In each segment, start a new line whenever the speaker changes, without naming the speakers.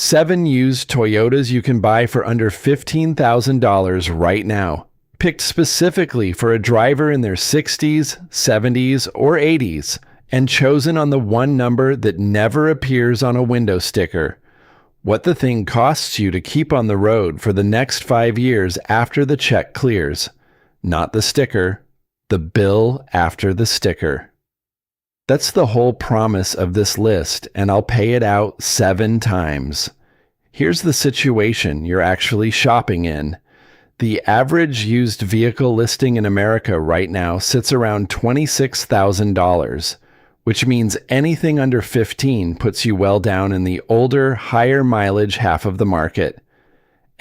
7 used Toyotas you can buy for under $15,000 right now, picked specifically for a driver in their 60s, 70s, or 80s, and chosen on the one number that never appears on a window sticker. What the thing costs you to keep on the road for the next 5 years after the check clears. Not the sticker, the bill after the sticker. That's the whole promise of this list, and I'll pay it out 7 times. Here's the situation you're actually shopping in. The average used vehicle listing in America right now sits around $26,000, which means anything under 15 puts you well down in the older, higher mileage half of the market.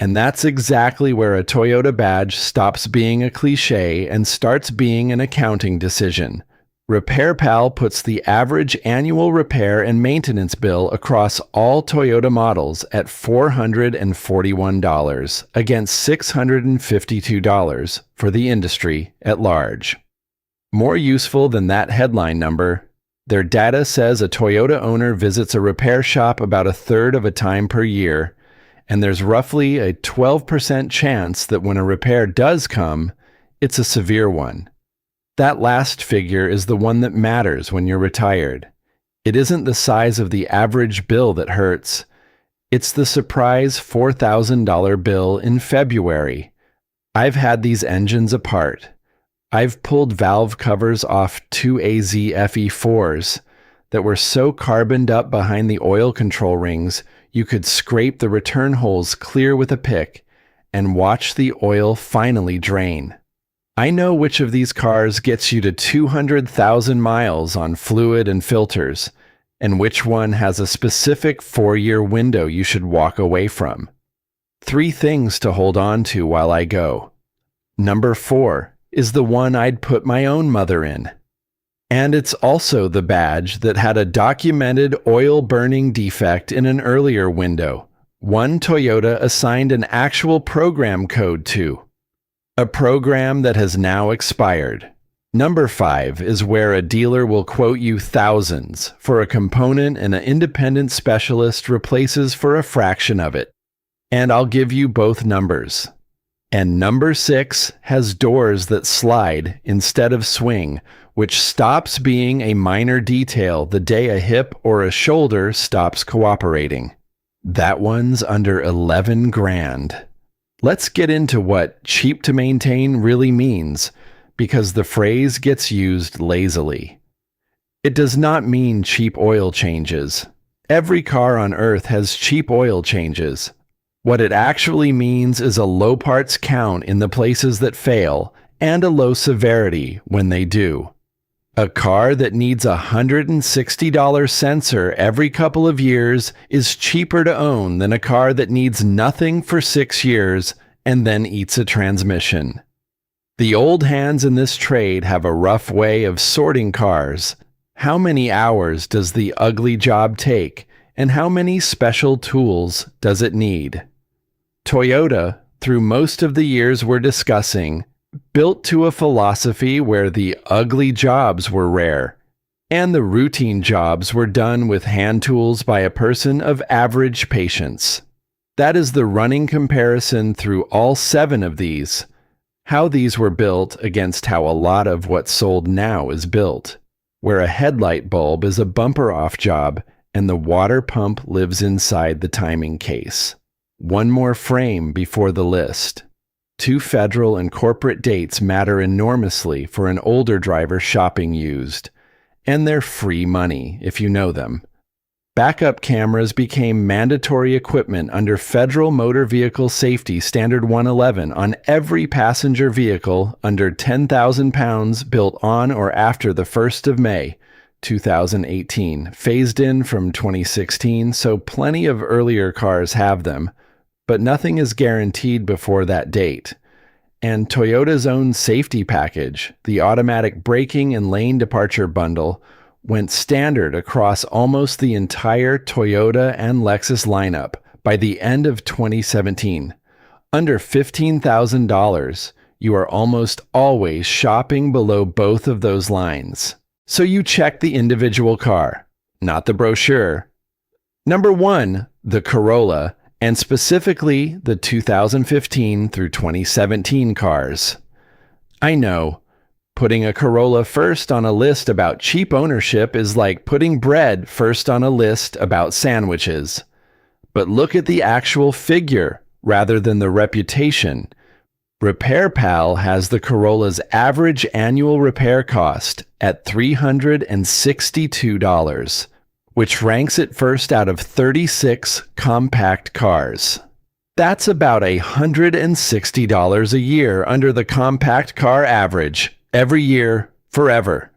And that's exactly where a Toyota badge stops being a cliche and starts being an accounting decision. RepairPal puts the average annual repair and maintenance bill across all Toyota models at $441 against $652 for the industry at large. More useful than that headline number, their data says a Toyota owner visits a repair shop about a third of a time per year, and there's roughly a 12% chance that when a repair does come, it's a severe one. That last figure is the one that matters when you're retired. It isn't the size of the average bill that hurts. It's the surprise $4,000 bill in February. I've had these engines apart. I've pulled valve covers off 2 AZ FE4s that were so carboned up behind the oil control rings you could scrape the return holes clear with a pick and watch the oil finally drain. I know which of these cars gets you to 200,000 miles on fluid and filters, and which one has a specific 4-year window you should walk away from. 3 things to hold on to while I go. Number 4 is the one I'd put my own mother in. And it's also the badge that had a documented oil burning defect in an earlier window, one Toyota assigned an actual program code to. A program that has now expired. Number 5 is where a dealer will quote you thousands for a component and an independent specialist replaces for a fraction of it. And I'll give you both numbers. And number 6 has doors that slide instead of swing, which stops being a minor detail the day a hip or a shoulder stops cooperating. That one's under 11 grand. Let's get into what cheap to maintain really means, because the phrase gets used lazily. It does not mean cheap oil changes. Every car on Earth has cheap oil changes. What it actually means is a low parts count in the places that fail, and a low severity when they do. A car that needs a $160 sensor every couple of years is cheaper to own than a car that needs nothing for 6 years and then eats a transmission. The old hands in this trade have a rough way of sorting cars. How many hours does the ugly job take, and how many special tools does it need? Toyota, through most of the years we're discussing, built to a philosophy where the ugly jobs were rare, and the routine jobs were done with hand tools by a person of average patience. That is the running comparison through all 7 of these, how these were built against how a lot of what's sold now is built, where a headlight bulb is a bumper-off job and the water pump lives inside the timing case. One more frame before the list. 2 federal and corporate dates matter enormously for an older driver shopping used, and they're free money if you know them. Backup cameras became mandatory equipment under Federal Motor Vehicle Safety Standard 111 on every passenger vehicle under 10,000 pounds built on or after the 1st of May, 2018, phased in from 2016, so plenty of earlier cars have them, but nothing is guaranteed before that date. And Toyota's own safety package, the automatic braking and lane departure bundle, went standard across almost the entire Toyota and Lexus lineup by the end of 2017. Under $15,000, you are almost always shopping below both of those lines. So you check the individual car, not the brochure. Number 1, the Corolla, and specifically the 2015 through 2017 cars. I know, putting a Corolla first on a list about cheap ownership is like putting bread first on a list about sandwiches. But look at the actual figure rather than the reputation. RepairPal has the Corolla's average annual repair cost at $362, which ranks it first out of 36 compact cars. That's about $160 a year under the compact car average, every year, forever.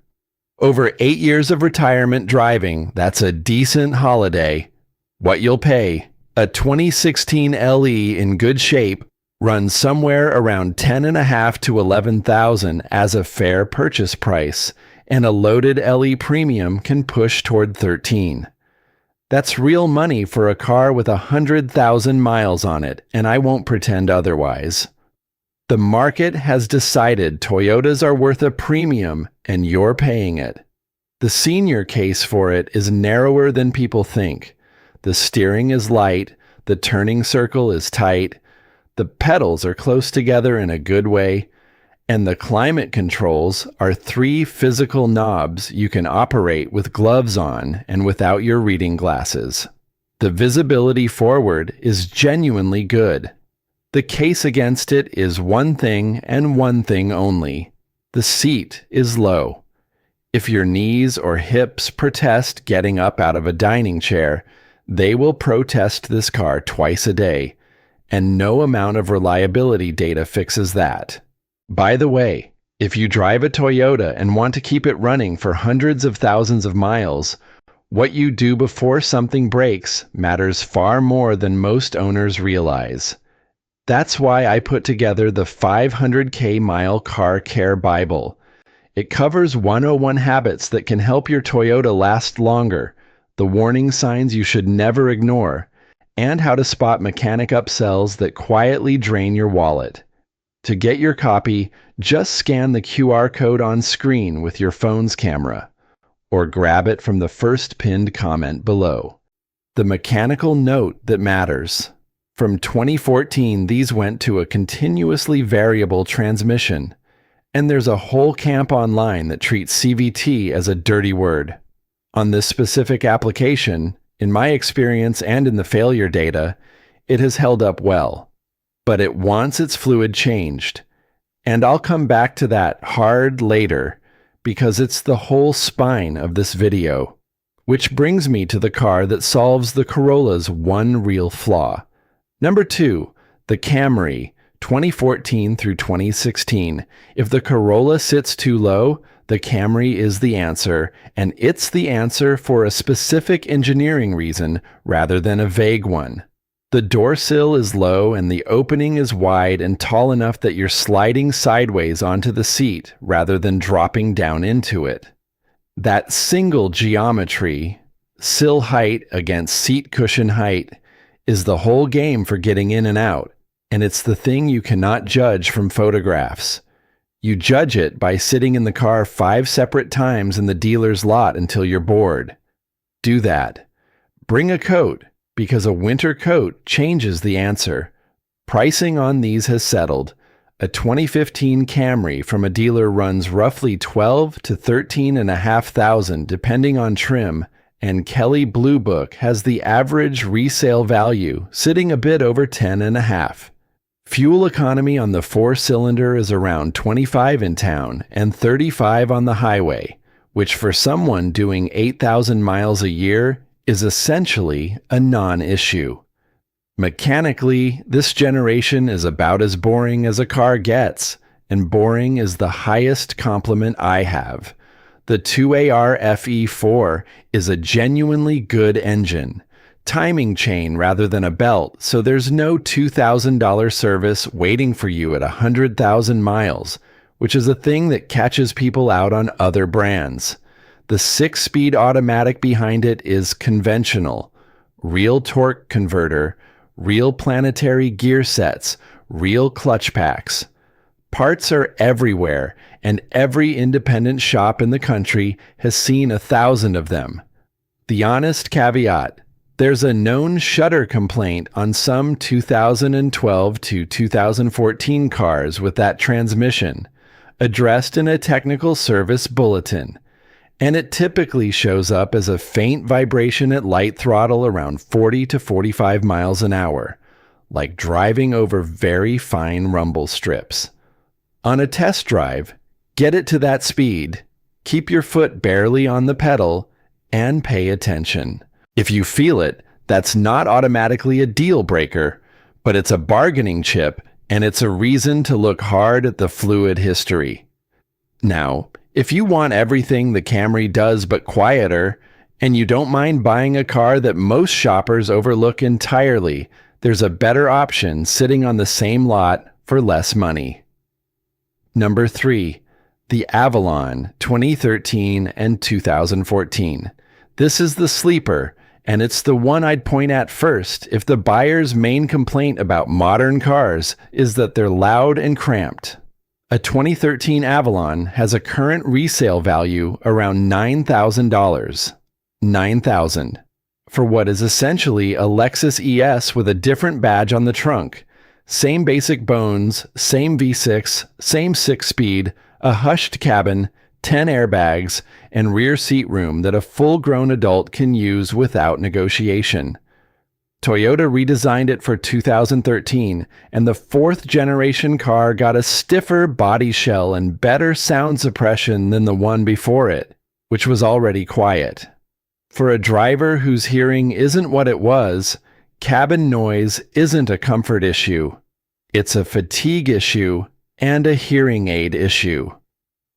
Over 8 years of retirement driving, that's a decent holiday. What you'll pay: a 2016 LE in good shape runs somewhere around $10,500 to $11,000 as a fair purchase price, and a loaded LE premium can push toward $13,000. That's real money for a car with 100,000 miles on it, and I won't pretend otherwise. The market has decided Toyotas are worth a premium, and you're paying it. The senior case for it is narrower than people think. The steering is light, the turning circle is tight, the pedals are close together in a good way, and the climate controls are 3 physical knobs you can operate with gloves on and without your reading glasses. The visibility forward is genuinely good. The case against it is one thing and one thing only: the seat is low. If your knees or hips protest getting up out of a dining chair, they will protest this car twice a day, and no amount of reliability data fixes that. By the way, if you drive a Toyota and want to keep it running for hundreds of thousands of miles, what you do before something breaks matters far more than most owners realize. That's why I put together the 500K Mile Car Care Bible. It covers 101 habits that can help your Toyota last longer, the warning signs you should never ignore, and how to spot mechanic upsells that quietly drain your wallet. To get your copy, just scan the QR code on screen with your phone's camera, or grab it from the first pinned comment below. The mechanical note that matters. From 2014, these went to a continuously variable transmission, and there's a whole camp online that treats CVT as a dirty word. On this specific application, in my experience and in the failure data, it has held up well. But it wants its fluid changed. And I'll come back to that hard later, because it's the whole spine of this video. Which brings me to the car that solves the Corolla's one real flaw. Number 2, the Camry, 2014 through 2016. If the Corolla sits too low, the Camry is the answer, and it's the answer for a specific engineering reason rather than a vague one. The door sill is low and the opening is wide and tall enough that you're sliding sideways onto the seat rather than dropping down into it. That single geometry, sill height against seat cushion height, is the whole game for getting in and out, and it's the thing you cannot judge from photographs. You judge it by sitting in the car 5 separate times in the dealer's lot until you're bored. Do that. Bring a coat, because a winter coat changes the answer. Pricing on these has settled. A 2015 Camry from a dealer runs roughly $12,000 to $13,500 depending on trim, and Kelley Blue Book has the average resale value sitting a bit over $10,500. Fuel economy on the 4-cylinder is around 25 in town and 35 on the highway, which for someone doing 8,000 miles a year is essentially a non-issue. Mechanically, this generation is about as boring as a car gets, and boring is the highest compliment I have. The 2AR FE4 is a genuinely good engine. Timing chain rather than a belt, so there's no $2,000 service waiting for you at 100,000 miles, which is a thing that catches people out on other brands. The 6-speed automatic behind it is conventional. Real torque converter, real planetary gear sets, real clutch packs. Parts are everywhere, and every independent shop in the country has seen 1,000 of them. The honest caveat: There's a known shudder complaint on some 2012 to 2014 cars with that transmission, addressed in a technical service bulletin, and it typically shows up as a faint vibration at light throttle around 40 to 45 miles an hour, like driving over very fine rumble strips. On a test drive, get it to that speed, keep your foot barely on the pedal, and pay attention. If you feel it, that's not automatically a deal breaker, but it's a bargaining chip, and it's a reason to look hard at the fluid history. Now, if you want everything the Camry does but quieter, and you don't mind buying a car that most shoppers overlook entirely, there's a better option sitting on the same lot for less money. Number 3, the Avalon 2013 and 2014. This is the sleeper, and it's the one I'd point at first if the buyer's main complaint about modern cars is that they're loud and cramped. A 2013 Avalon has a current resale value around $9,000. $9,000 for what is essentially a Lexus ES with a different badge on the trunk. Same basic bones, same V6, same 6-speed, a hushed cabin, 10 airbags, and rear seat room that a full-grown adult can use without negotiation. Toyota redesigned it for 2013, and the 4th-generation car got a stiffer body shell and better sound suppression than the one before it, which was already quiet. For a driver whose hearing isn't what it was, cabin noise isn't a comfort issue. It's a fatigue issue and a hearing aid issue.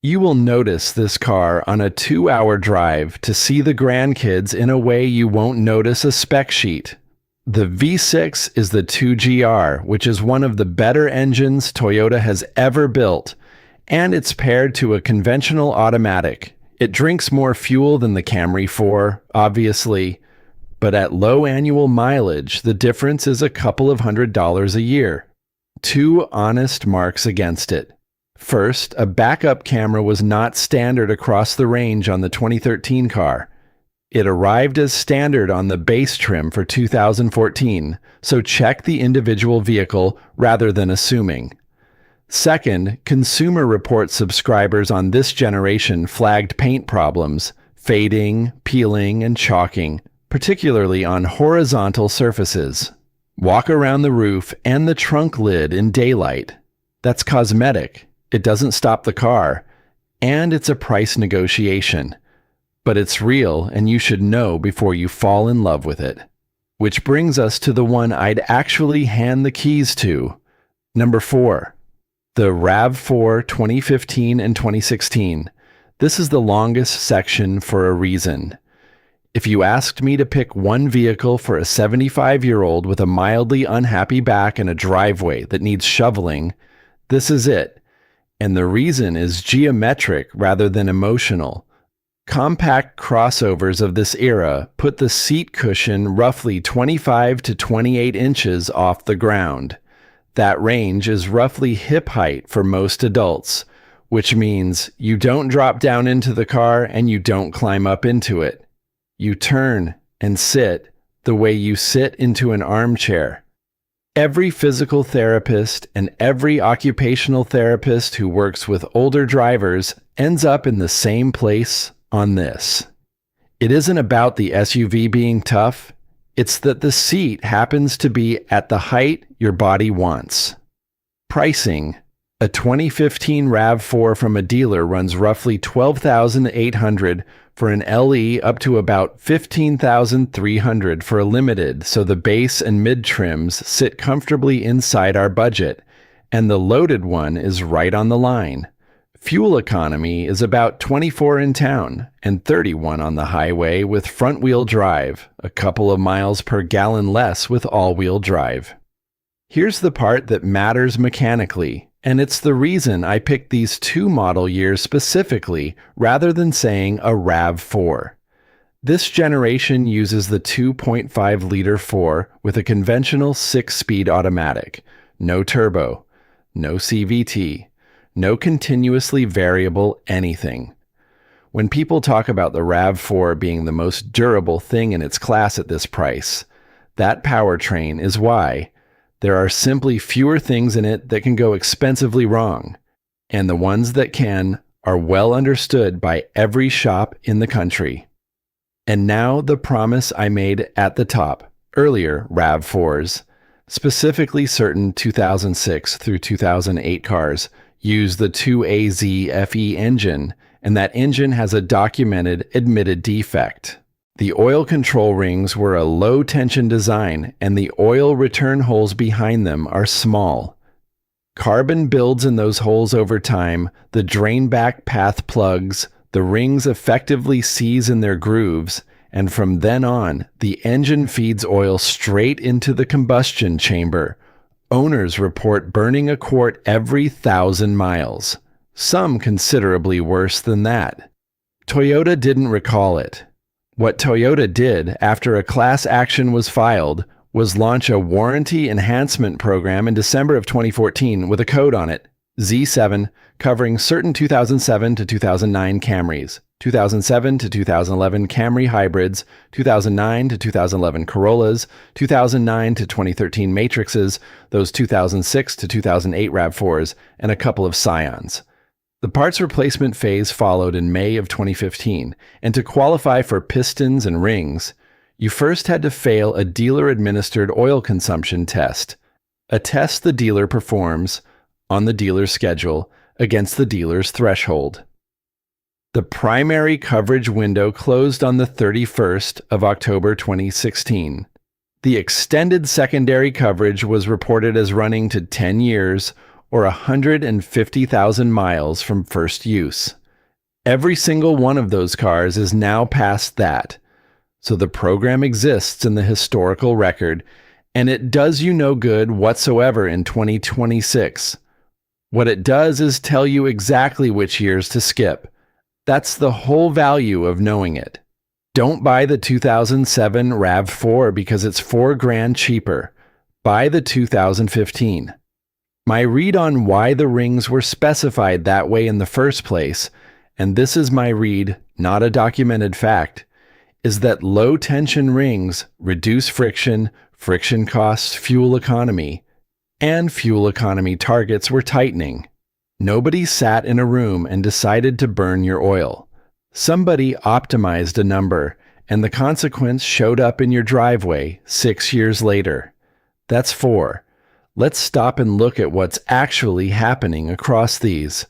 You will notice this car on a 2-hour drive to see the grandkids in a way you won't notice a spec sheet. The V6 is the 2GR, which is one of the better engines Toyota has ever built, and it's paired to a conventional automatic. It drinks more fuel than the Camry 4, obviously, but at low annual mileage, the difference is a couple of $100s a year. 2 honest marks against it. First, a backup camera was not standard across the range on the 2013 car. It arrived as standard on the base trim for 2014, so check the individual vehicle rather than assuming. Second, Consumer Reports subscribers on this generation flagged paint problems, fading, peeling, and chalking, particularly on horizontal surfaces. Walk around the roof and the trunk lid in daylight. That's cosmetic. It doesn't stop the car, and it's a price negotiation. But it's real, and you should know before you fall in love with it. Which brings us to the one I'd actually hand the keys to. Number 4. The RAV4 2015 and 2016. This is the longest section for a reason. If you asked me to pick one vehicle for a 75-year-old with a mildly unhappy back and a driveway that needs shoveling, this is it. And the reason is geometric rather than emotional. Compact crossovers of this era put the seat cushion roughly 25 to 28 inches off the ground. That range is roughly hip height for most adults, which means you don't drop down into the car and you don't climb up into it. You turn and sit the way you sit into an armchair. Every physical therapist and every occupational therapist who works with older drivers ends up in the same place on this. It isn't about the SUV being tough. It's that the seat happens to be at the height your body wants. Pricing. A 2015 RAV4 from a dealer runs roughly $12,800 for an LE up to about $15,300 for a limited, so the base and mid trims sit comfortably inside our budget, and the loaded one is right on the line. Fuel economy is about 24 in town and 31 on the highway with front-wheel drive, a couple of miles per gallon less with all-wheel drive. Here's the part that matters mechanically, and it's the reason I picked these 2 model years specifically rather than saying a RAV4. This generation uses the 2.5-liter 4 with a conventional 6-speed automatic, no turbo, no CVT, no continuously variable anything. When people talk about the RAV4 being the most durable thing in its class at this price, that powertrain is why. There are simply fewer things in it that can go expensively wrong, and the ones that can are well understood by every shop in the country. And now the promise I made at the top, earlier RAV4s, specifically certain 2006 through 2008 cars, use the 2AZ FE engine, and that engine has a documented admitted defect. The oil control rings were a low-tension design, and the oil return holes behind them are small. Carbon builds in those holes over time, the drain-back path plugs, the rings effectively seize in their grooves, and from then on, the engine feeds oil straight into the combustion chamber. Owners report burning a quart every 1,000 miles, some considerably worse than that. Toyota didn't recall it. What Toyota did after a class action was filed was launch a warranty enhancement program in December of 2014 with a code on it, Z7, covering certain 2007 to 2009 Camrys, 2007 to 2011 Camry hybrids, 2009 to 2011 Corollas, 2009 to 2013 Matrixes, those 2006 to 2008 RAV4s, and a couple of Scions. The parts replacement phase followed in May of 2015, and to qualify for pistons and rings, you first had to fail a dealer-administered oil consumption test, a test the dealer performs on the dealer's schedule against the dealer's threshold. The primary coverage window closed on the 31st of October 2016. The extended secondary coverage was reported as running to 10 years or 150,000 miles from first use. Every single one of those cars is now past that, so the program exists in the historical record, and it does you no good whatsoever in 2026. What it does is tell you exactly which years to skip. That's the whole value of knowing it. Don't buy the 2007 RAV4 because it's $4,000 cheaper. Buy the 2015. My read on why the rings were specified that way in the first place, and this is my read, not a documented fact, is that low-tension rings reduce friction, friction costs fuel economy, and fuel economy targets were tightening. Nobody sat in a room and decided to burn your oil. Somebody optimized a number, and the consequence showed up in your driveway 6 years later. That's 4. Let's stop and look at what's actually happening across these.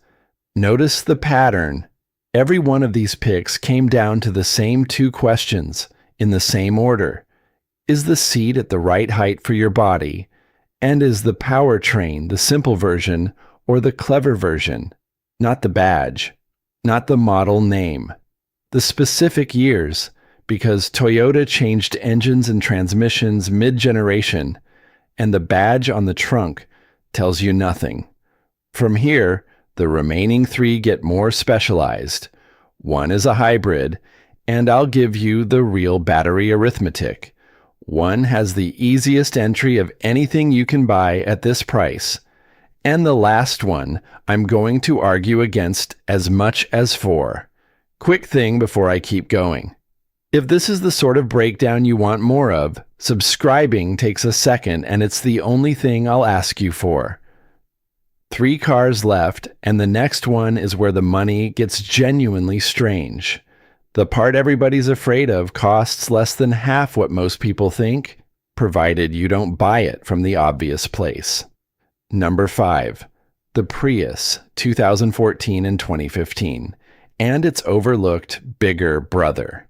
Notice the pattern. Every one of these picks came down to the same 2 questions, in the same order. Is the seat at the right height for your body? And is the powertrain the simple version or the clever version? Not the badge, not the model name. The specific years, because Toyota changed engines and transmissions mid-generation, and the badge on the trunk tells you nothing. From here, the remaining 3 get more specialized. One is a hybrid, and I'll give you the real battery arithmetic. One has the easiest entry of anything you can buy at this price. And the last one I'm going to argue against as much as 4. Quick thing before I keep going. If this is the sort of breakdown you want more of, subscribing takes a second, and it's the only thing I'll ask you for. 3 cars left, and the next one is where the money gets genuinely strange. The part everybody's afraid of costs less than half what most people think, provided you don't buy it from the obvious place. Number 5. The Prius 2014 and 2015, and its overlooked bigger brother.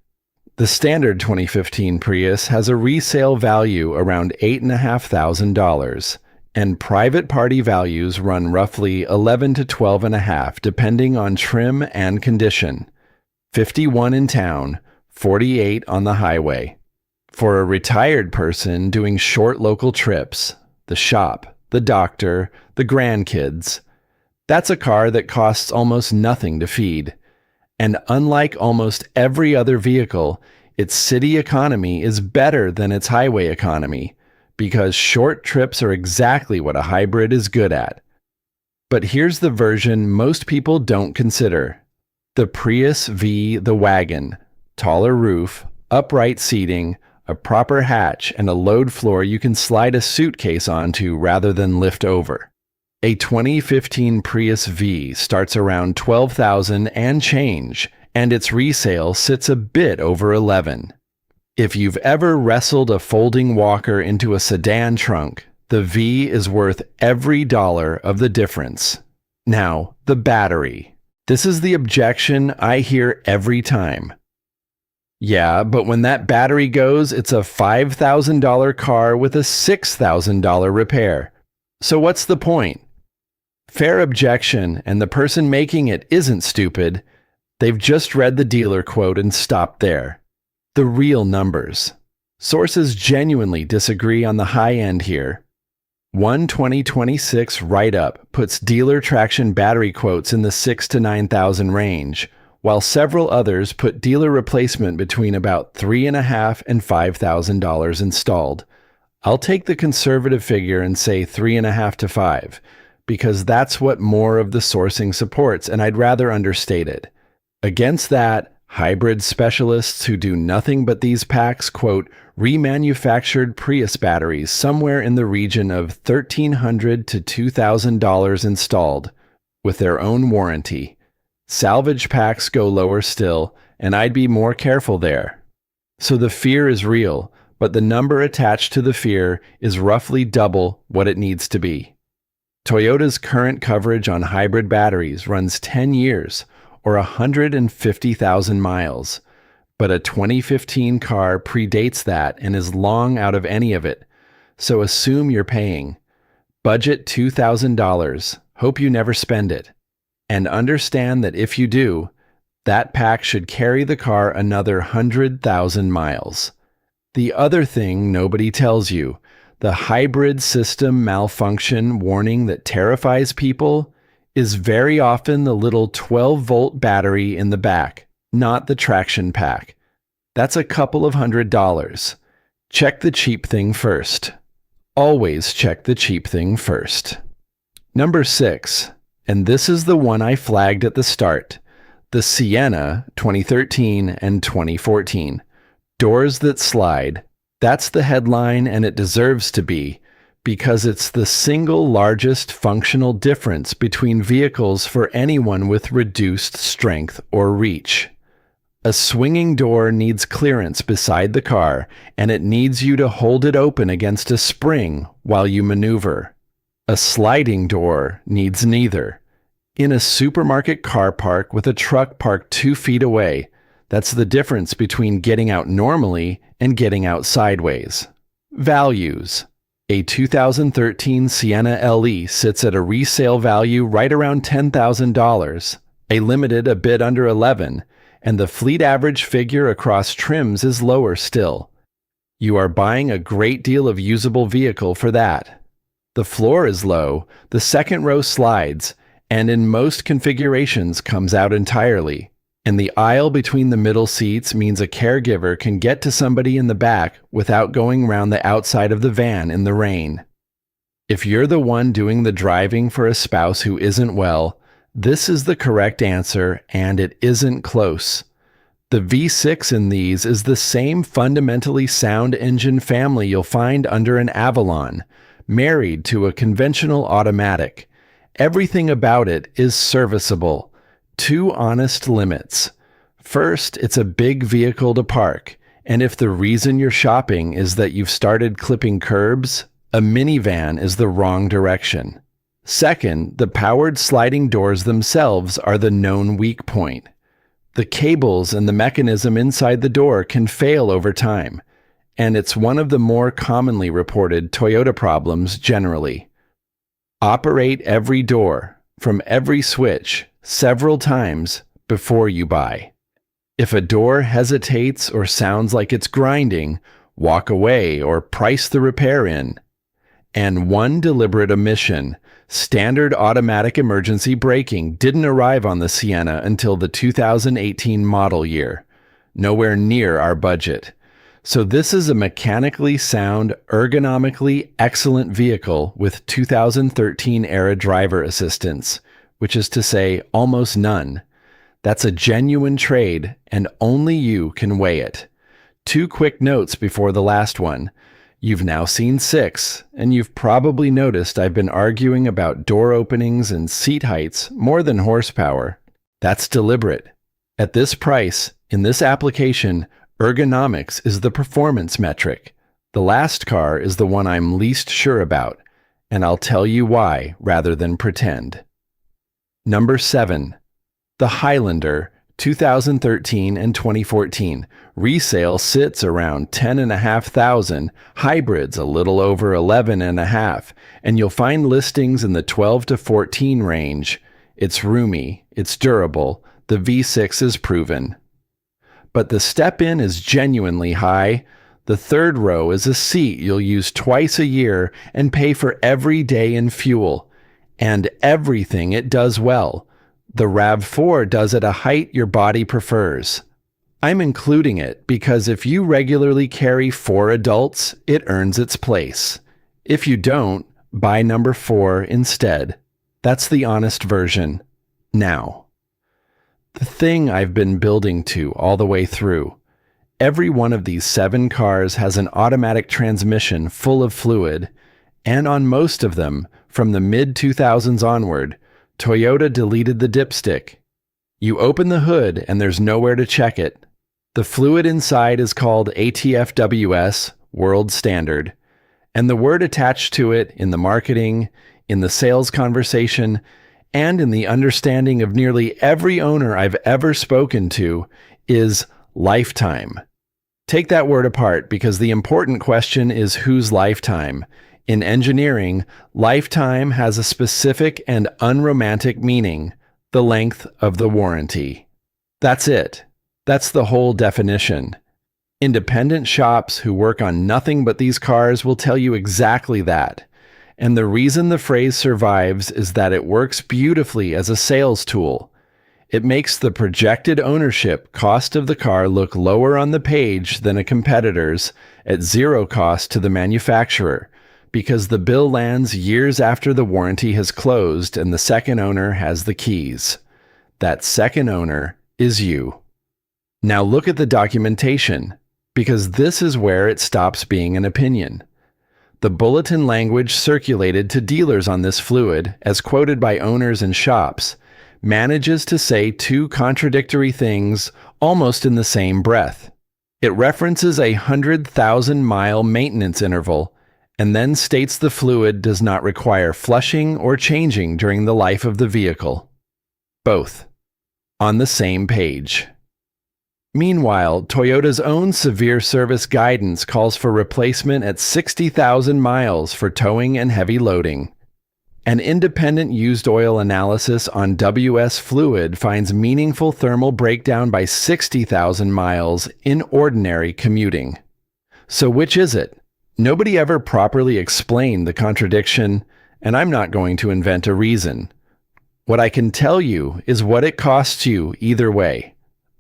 The standard 2015 Prius has a resale value around $8,500, and private party values run roughly $11,000 to $12,500 depending on trim and condition. 51 in town, 48 on the highway. For a retired person doing short local trips, the shop, the doctor, the grandkids, that's a car that costs almost nothing to feed. And unlike almost every other vehicle, its city economy is better than its highway economy, because short trips are exactly what a hybrid is good at. But here's the version most people don't consider. The Prius V, the wagon, taller roof, upright seating, a proper hatch, and a load floor you can slide a suitcase onto rather than lift over. A 2015 Prius V starts around $12,000 and change, and its resale sits a bit over $11,000. If you've ever wrestled a folding walker into a sedan trunk, the V is worth every dollar of the difference. Now, the battery. This is the objection I hear every time. Yeah, but when that battery goes, it's a $5,000 car with a $6,000 repair. So what's the point? Fair objection, and the person making it isn't stupid. They've just read the dealer quote and stopped there. The real numbers. Sources genuinely disagree on the high end here. One 2026 write-up puts dealer traction battery quotes in the $6,000 to $9,000 range, while several others put dealer replacement between about $3,500 and $5,000 installed. I'll take the conservative figure and say $3,500 to $5,000, because that's what more of the sourcing supports, and I'd rather understate it. Against that, hybrid specialists who do nothing but these packs quote remanufactured Prius batteries somewhere in the region of $1,300 to $2,000 installed, with their own warranty. Salvage packs go lower still, and I'd be more careful there. So the fear is real, but the number attached to the fear is roughly double what it needs to be. Toyota's current coverage on hybrid batteries runs 10 years, or 150,000 miles, but a 2015 car predates that and is long out of any of it, so assume you're paying. Budget $2,000, hope you never spend it, and understand that if you do, that pack should carry the car another 100,000 miles. The other thing nobody tells you, the hybrid system malfunction warning that terrifies people, is very often the little 12-volt battery in the back, not the traction pack. That's a couple of $100. Check the cheap thing first. Always check the cheap thing first. Number 6, and this is the one I flagged at the start, the Sienna 2013 and 2014. Doors that slide. That's the headline, and it deserves to be, because it's the single largest functional difference between vehicles for anyone with reduced strength or reach. A swinging door needs clearance beside the car, and it needs you to hold it open against a spring while you maneuver. A sliding door needs neither. In a supermarket car park with a truck parked 2 feet away, that's the difference between getting out normally and getting out sideways. Values. A 2013 Sienna LE sits at a resale value right around $10,000, a limited a bit under $11,000, and the fleet average figure across trims is lower still. You are buying a great deal of usable vehicle for that. The floor is low, the second row slides, and in most configurations comes out entirely, and the aisle between the middle seats means a caregiver can get to somebody in the back without going round the outside of the van in the rain. If you're the one doing the driving for a spouse who isn't well, this is the correct answer, and it isn't close. The V6 in these is the same fundamentally sound engine family you'll find under an Avalon, married to a conventional automatic. Everything about it is serviceable. 2 honest limits. First, it's a big vehicle to park, and if the reason you're shopping is that you've started clipping curbs, a minivan is the wrong direction. Second, the powered sliding doors themselves are the known weak point. The cables and the mechanism inside the door can fail over time, and it's one of the more commonly reported Toyota problems generally. Operate every door, from every switch, several times before you buy. If a door hesitates or sounds like it's grinding, walk away or price the repair in. And one deliberate omission: standard automatic emergency braking didn't arrive on the Sienna until the 2018 model year, nowhere near our budget. So this is a mechanically sound, ergonomically excellent vehicle with 2013 era driver assistance, which is to say almost none. That's a genuine trade, and only you can weigh it. 2 quick notes before the last one. You've now seen 6, and you've probably noticed I've been arguing about door openings and seat heights more than horsepower. That's deliberate. At this price, in this application, ergonomics is the performance metric. The last car is the one I'm least sure about, and I'll tell you why rather than pretend. Number 7. The Highlander, 2013 and 2014. Resale sits around $10,500, hybrids a little over $11,500, and you'll find listings in the $12 to $14 range. It's roomy, it's durable, the V6 is proven. But the step-in is genuinely high. The third row is a seat you'll use twice a year and pay for every day in fuel. And everything it does well. The RAV4 does at a height your body prefers. I'm including it because if you regularly carry 4 adults, it earns its place. If you don't, buy number 4 instead. That's the honest version. Now, the thing I've been building to all the way through. Every one of these 7 cars has an automatic transmission full of fluid, and on most of them, from the mid-2000s onward, Toyota deleted the dipstick. You open the hood and there's nowhere to check it. The fluid inside is called ATFWS, World Standard, and the word attached to it in the marketing, in the sales conversation, and in the understanding of nearly every owner I've ever spoken to is lifetime. Take that word apart because the important question is whose lifetime? In engineering, lifetime has a specific and unromantic meaning, the length of the warranty. That's it. That's the whole definition. Independent shops who work on nothing but these cars will tell you exactly that. And the reason the phrase survives is that it works beautifully as a sales tool. It makes the projected ownership cost of the car look lower on the page than a competitor's at zero cost to the manufacturer, because the bill lands years after the warranty has closed and the second owner has the keys. That second owner is you. Now look at the documentation, because this is where it stops being an opinion. The bulletin language circulated to dealers on this fluid, as quoted by owners and shops, manages to say 2 contradictory things almost in the same breath. It references a 100,000-mile maintenance interval, and then states the fluid does not require flushing or changing during the life of the vehicle. Both. On the same page. Meanwhile, Toyota's own severe service guidance calls for replacement at 60,000 miles for towing and heavy loading. An independent used oil analysis on WS Fluid finds meaningful thermal breakdown by 60,000 miles in ordinary commuting. So which is it? Nobody ever properly explained the contradiction, and I'm not going to invent a reason. What I can tell you is what it costs you either way.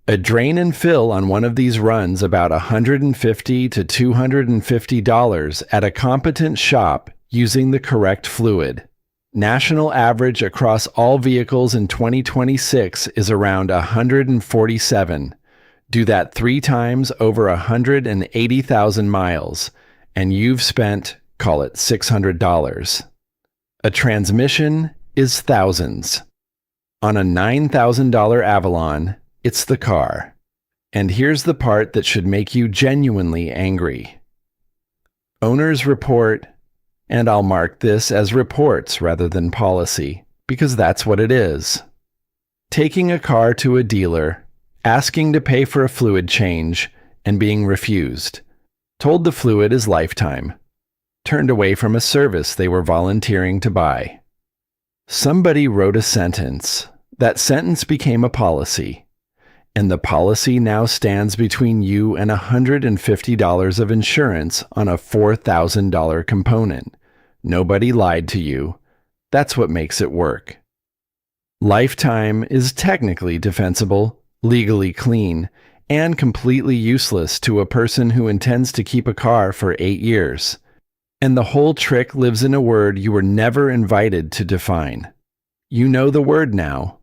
A drain and fill on one of these runs about $150 to $250 at a competent shop using the correct fluid. National average across all vehicles in 2026 is around 147. Do that 3 times over 180,000 miles, and you've spent, call it $600. A transmission is thousands. On a $9,000 Avalon, it's the car. And here's the part that should make you genuinely angry. Owners report, and I'll mark this as reports rather than policy, because that's what it is. Taking a car to a dealer, asking to pay for a fluid change, and being refused. Told the fluid is lifetime. Turned away from a service they were volunteering to buy. Somebody wrote a sentence. That sentence became a policy. And the policy now stands between you and $150 of insurance on a $4,000 component. Nobody lied to you. That's what makes it work. Lifetime is technically defensible, legally clean, and completely useless to a person who intends to keep a car for 8 years. And the whole trick lives in a word you were never invited to define. You know the word now.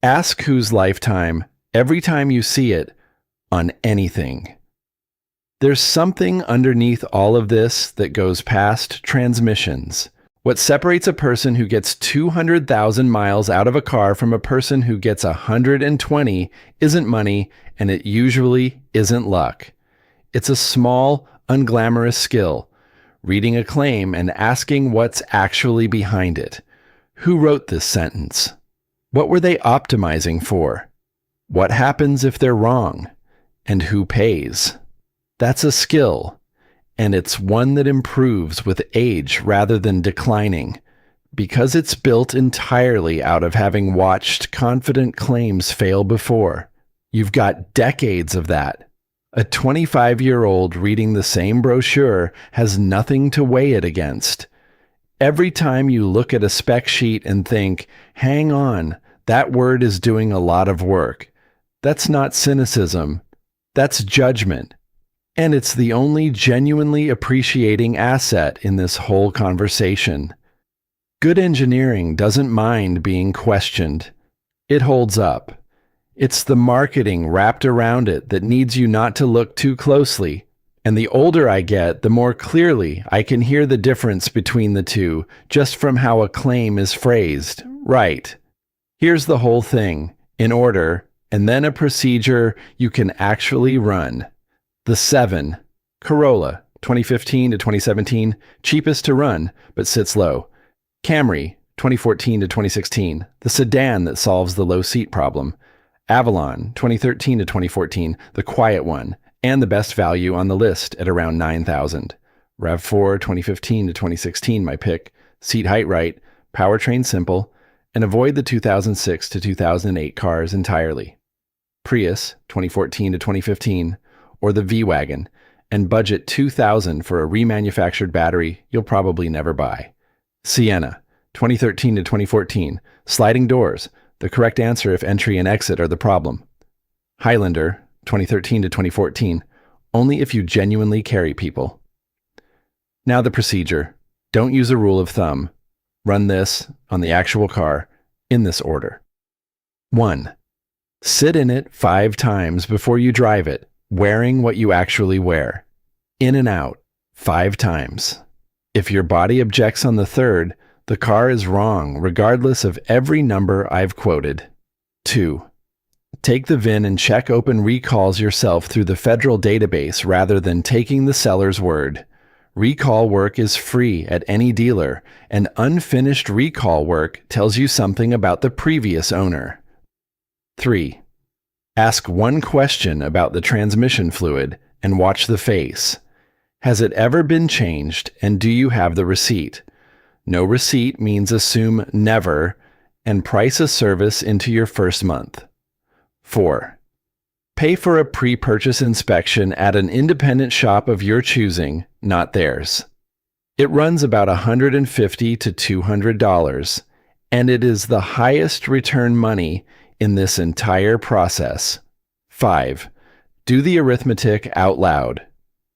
Ask whose lifetime every time you see it on anything. There's something underneath all of this that goes past transmissions. What separates a person who gets 200,000 miles out of a car from a person who gets 120 isn't money, and it usually isn't luck. It's a small, unglamorous skill, reading a claim and asking what's actually behind it. Who wrote this sentence? What were they optimizing for? What happens if they're wrong? And who pays? That's a skill, and it's one that improves with age rather than declining, because it's built entirely out of having watched confident claims fail before. You've got decades of that. A 25-year-old reading the same brochure has nothing to weigh it against. Every time you look at a spec sheet and think, hang on, that word is doing a lot of work. That's not cynicism. That's judgment. And it's the only genuinely appreciating asset in this whole conversation. Good engineering doesn't mind being questioned. It holds up. It's the marketing wrapped around it that needs you not to look too closely. And the older I get, the more clearly I can hear the difference between the two just from how a claim is phrased. Right. Here's the whole thing, in order, and then a procedure you can actually run. The 7, Corolla, 2015 to 2017, cheapest to run, but sits low. Camry, 2014 to 2016, the sedan that solves the low seat problem. Avalon, 2013 to 2014, the quiet one, and the best value on the list at around $9,000. RAV4, 2015 to 2016, my pick, seat height right, powertrain simple, and avoid the 2006 to 2008 cars entirely. Prius, 2014 to 2015, or the V-Wagon, and budget $2,000 for a remanufactured battery you'll probably never buy. Sienna, 2013 to 2014, sliding doors, the correct answer if entry and exit are the problem. Highlander, 2013 to 2014, only if you genuinely carry people. Now the procedure. Don't use a rule of thumb. Run this on the actual car in this order. 1. Sit in it 5 times before you drive it, wearing what you actually wear. In and out, 5 times. If your body objects on the 3rd, the car is wrong regardless of every number I've quoted. 2. Take the VIN and check open recalls yourself through the federal database rather than taking the seller's word. Recall work is free at any dealer, and unfinished recall work tells you something about the previous owner. 3. Ask one question about the transmission fluid and watch the face. Has it ever been changed, and do you have the receipt? No receipt means assume never, and price a service into your first month. 4. Pay for a pre-purchase inspection at an independent shop of your choosing, not theirs. It runs about $150 to $200, and it is the highest return money in this entire process. 5. Do the arithmetic out loud.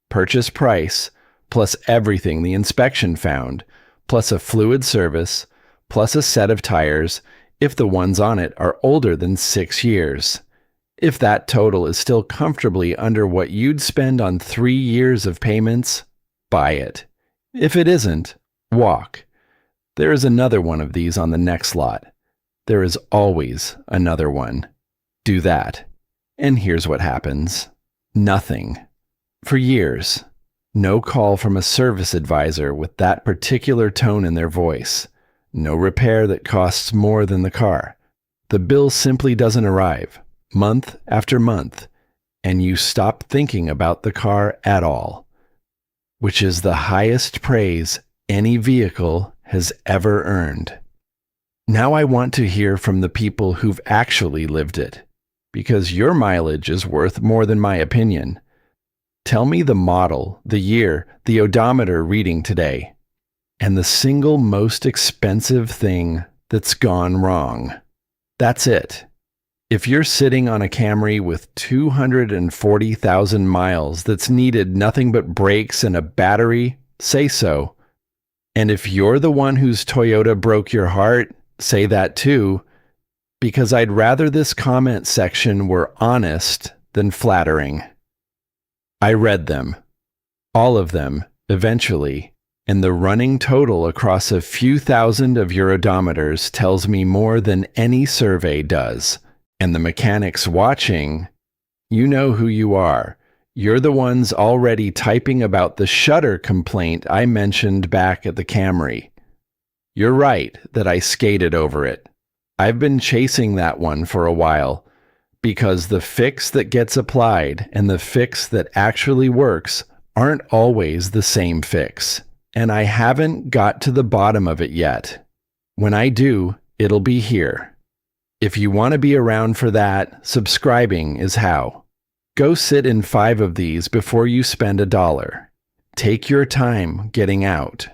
Purchase price, plus everything the inspection found, plus a fluid service, plus a set of tires, if the ones on it are older than 6 years. If that total is still comfortably under what you'd spend on 3 years of payments, buy it. If it isn't, walk. There is another one of these on the next lot. There is always another one. Do that. And here's what happens. Nothing. For years. No call from a service advisor with that particular tone in their voice. No repair that costs more than the car. The bill simply doesn't arrive, month after month, and you stop thinking about the car at all, which is the highest praise any vehicle has ever earned. Now I want to hear from the people who've actually lived it, because your mileage is worth more than my opinion. Tell me the model, the year, the odometer reading today, and the single most expensive thing that's gone wrong. That's it. If you're sitting on a Camry with 240,000 miles that's needed nothing but brakes and a battery, say so. And if you're the one whose Toyota broke your heart, say that too. because I'd rather this comment section were honest than flattering. I read them, all of them, eventually, and the running total across a few thousand of your odometers tells me more than any survey does. And the mechanics watching, you know who you are. You're the ones already typing about the shutter complaint I mentioned back at the Camry. You're right that I skated over it. I've been chasing that one for a while, because the fix that gets applied and the fix that actually works aren't always the same fix. And I haven't got to the bottom of it yet. When I do, it'll be here. If you want to be around for that, subscribing is how. Go sit in 5 of these before you spend $1. Take your time getting out.